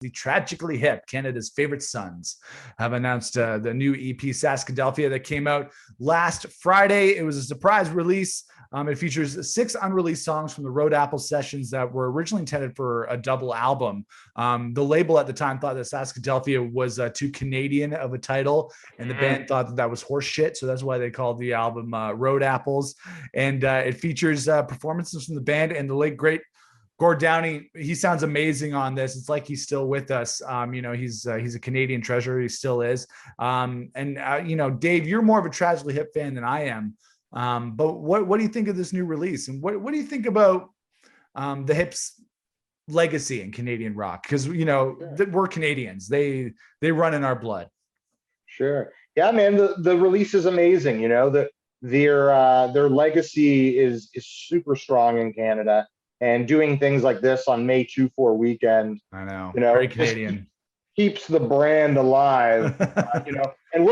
The Tragically Hip, Canada's favorite sons, have announced the new EP Saskadelphia that came out last Friday. It was a surprise release. It features 6 unreleased songs from the Road Apple sessions that were originally intended for a double album. The label at the time thought that Saskadelphia was too Canadian of a title, and the band thought that that was horse shit. So that's why they called the album Road Apples. And it features performances from the band and the late, great Gord Downie. He sounds amazing on this. It's like he's still with us. He's a Canadian treasure. He still is. Dave, you're more of a Tragically Hip fan than I am. But what do you think of this new release? And what do you think about the Hips' legacy in Canadian rock? Because we're Canadians. They run in our blood. Sure. Yeah, man. The release is amazing. Their legacy is super strong in Canada. And doing things like this on May 2-4 weekend, I know, very Canadian, keeps the brand alive. And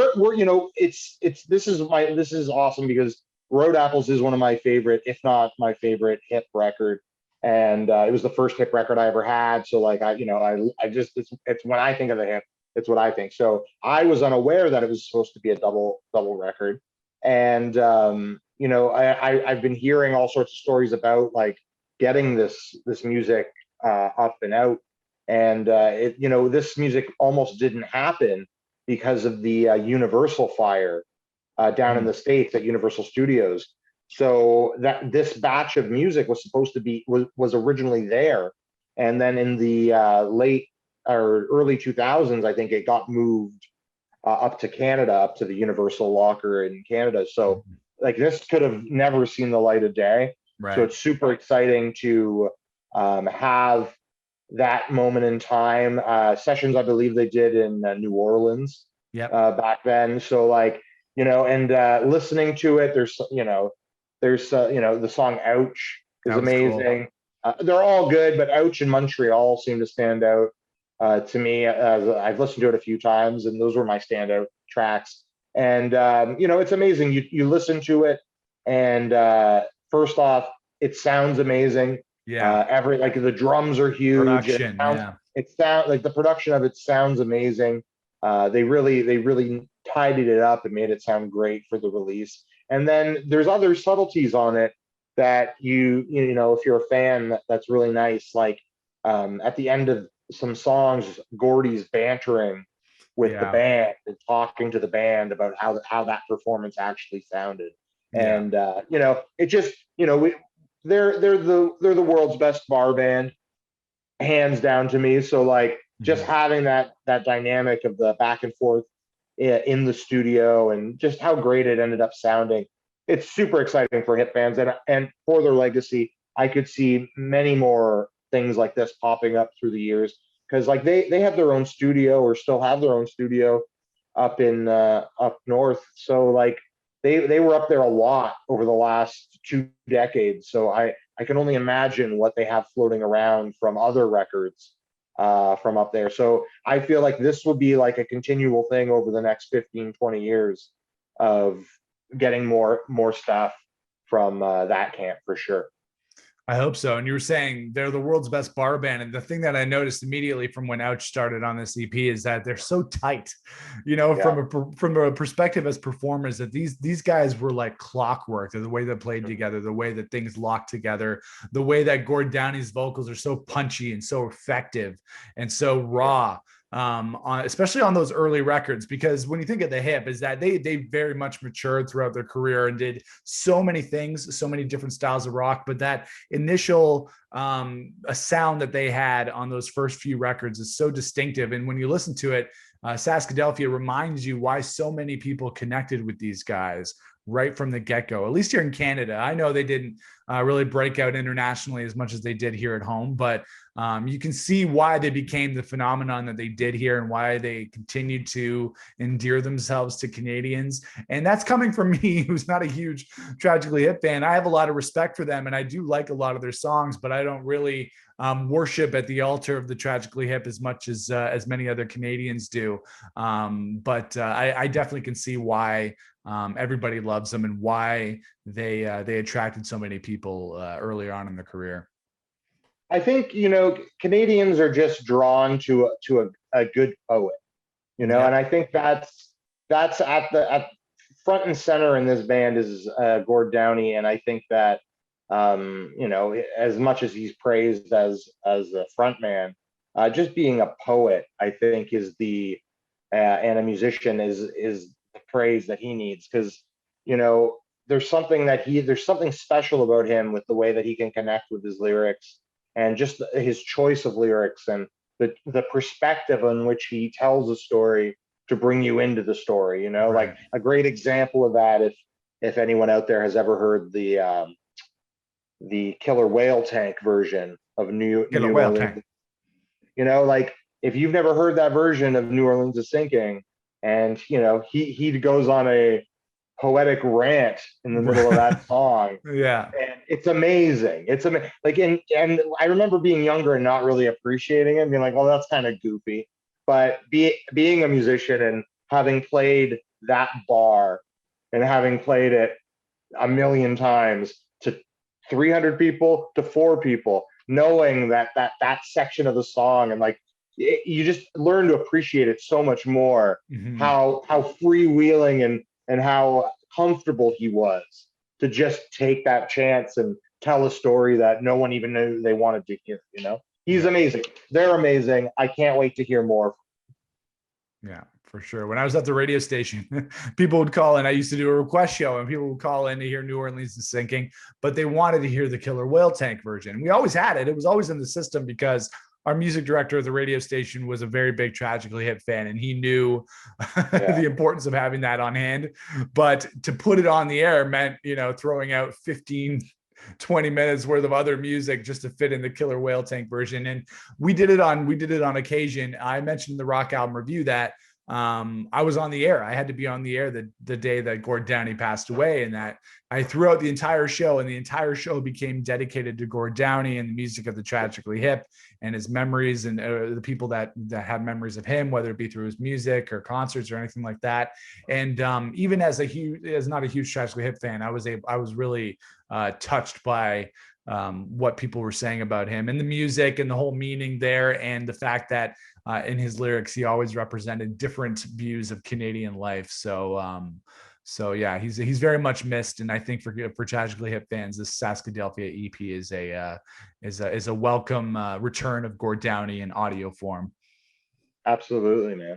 this is awesome because Road Apples is one of my favorite, if not my favorite, hip record, and it was the first hip record I ever had. So it's when I think of the hip, it's what I think. So I was unaware that it was supposed to be a double record, and I've been hearing all sorts of stories about like getting this music up and out, and this music almost didn't happen because of the Universal fire down in the States at Universal Studios. So that this batch of music was supposed to be was originally there, and then in the late or early 2000s, I think it got moved up to Canada, up to the Universal locker in Canada. So like this could have never seen the light of day. Right. So it's super exciting to have that moment in time. Sessions, I believe they did in New Orleans back then. So listening to it, there's the song Ouch is amazing. Cool. They're all good, but Ouch and Montreal seem to stand out to me. I've listened to it a few times, and those were my standout tracks. And it's amazing. You listen to it, and first off, it sounds amazing. Yeah. The drums are huge. Production, it sounds like the production of it sounds amazing. They really tidied it up and made it sound great for the release. And then there's other subtleties on it that if you're a fan, that's really nice. Like at the end of some songs, Gordy's bantering with the band and talking to the band about how that performance actually sounded. And it just they're the world's best bar band, hands down to me. So like just having that dynamic of the back and forth in the studio and just how great it ended up sounding, it's super exciting for hip fans and for their legacy. I could see many more things like this popping up through the years, because like they have their own studio, or still have their own studio up in up north. So like they were up there a lot over the last 2 decades. So I can only imagine what they have floating around from other records from up there. So I feel like this will be like a continual thing over the next 15-20 years of getting more stuff from that camp for sure. I hope so. And you were saying they're the world's best bar band. And the thing that I noticed immediately from when Ouch started on this EP is that they're so tight, from a perspective as performers, that these guys were like clockwork. The way they played together, the way that things locked together, the way that Gord Downie's vocals are so punchy and so effective and so raw. Especially on those early records, because when you think of the Hip, is that they very much matured throughout their career and did so many things, so many different styles of rock, but that initial a sound that they had on those first few records is so distinctive. And when you listen to it, Saskadelphia reminds you why so many people connected with these guys right from the get-go, at least here in Canada. I know they didn't really break out internationally as much as they did here at home, but you can see why they became the phenomenon that they did here and why they continued to endear themselves to Canadians. And that's coming from me, who's not a huge Tragically Hip fan. I have a lot of respect for them, and I do like a lot of their songs, but I don't really worship at the altar of the Tragically Hip as much as many other Canadians do. But I definitely can see why everybody loves them and why they attracted so many people earlier on in their career. I think, Canadians are just drawn to a good poet, and Yeah. I think that's at front and center in this band is Gord Downie, and I think that as much as he's praised as a front man, just being a poet, I think is the and a musician is the praise that he needs, because you know there's something special about him with the way that he can connect with his lyrics, and just his choice of lyrics, and the perspective in which he tells a story to bring you into the story. Like Right. a great example of that, if anyone out there has ever heard the Killer Whale Tank version of Killer New Whale Orleans. Tank. Like if you've never heard that version of New Orleans is Sinking, and he goes on a poetic rant in the middle of that song, Yeah. and it's amazing. Like, and I remember being younger and not really appreciating it, being like, "Oh, that's kind of goofy." But being a musician and having played that bar and having played it a million times to 300 people to 4 people, knowing that section of the song, and like you just learn to appreciate it so much more, Mhm. how freewheeling and how comfortable he was to just take that chance and tell a story that no one even knew they wanted to hear. He's Yeah. amazing. They're amazing. I can't wait to hear more. Yeah, for sure. When I was at the radio station, people would call in. I used to do a request show, and people would call in to hear New Orleans is Sinking, but they wanted to hear the Killer Whale Tank version. We always had it. It was always in the system because our music director of the radio station was a very big Tragically Hip fan, and he knew Yeah. the importance of having that on hand. But to put it on the air meant, throwing out 15-20 minutes worth of other music just to fit in the Killer Whale Tank version. And we did it on occasion. I mentioned in the rock album review that I was on the air. I had to be on the air the day that Gord Downie passed away, and that I threw out the entire show, and the entire show became dedicated to Gord Downie and the music of the Tragically Hip and his memories, and the people that have memories of him, whether it be through his music or concerts or anything like that. And even as not a huge Tragically Hip fan, I was really touched by what people were saying about him and the music and the whole meaning there, and the fact that in his lyrics he always represented different views of Canadian life. So yeah, he's very much missed, and I think for Tragically Hip fans, this Saskadelphia EP is a welcome return of Gord Downie in audio form. Absolutely, man.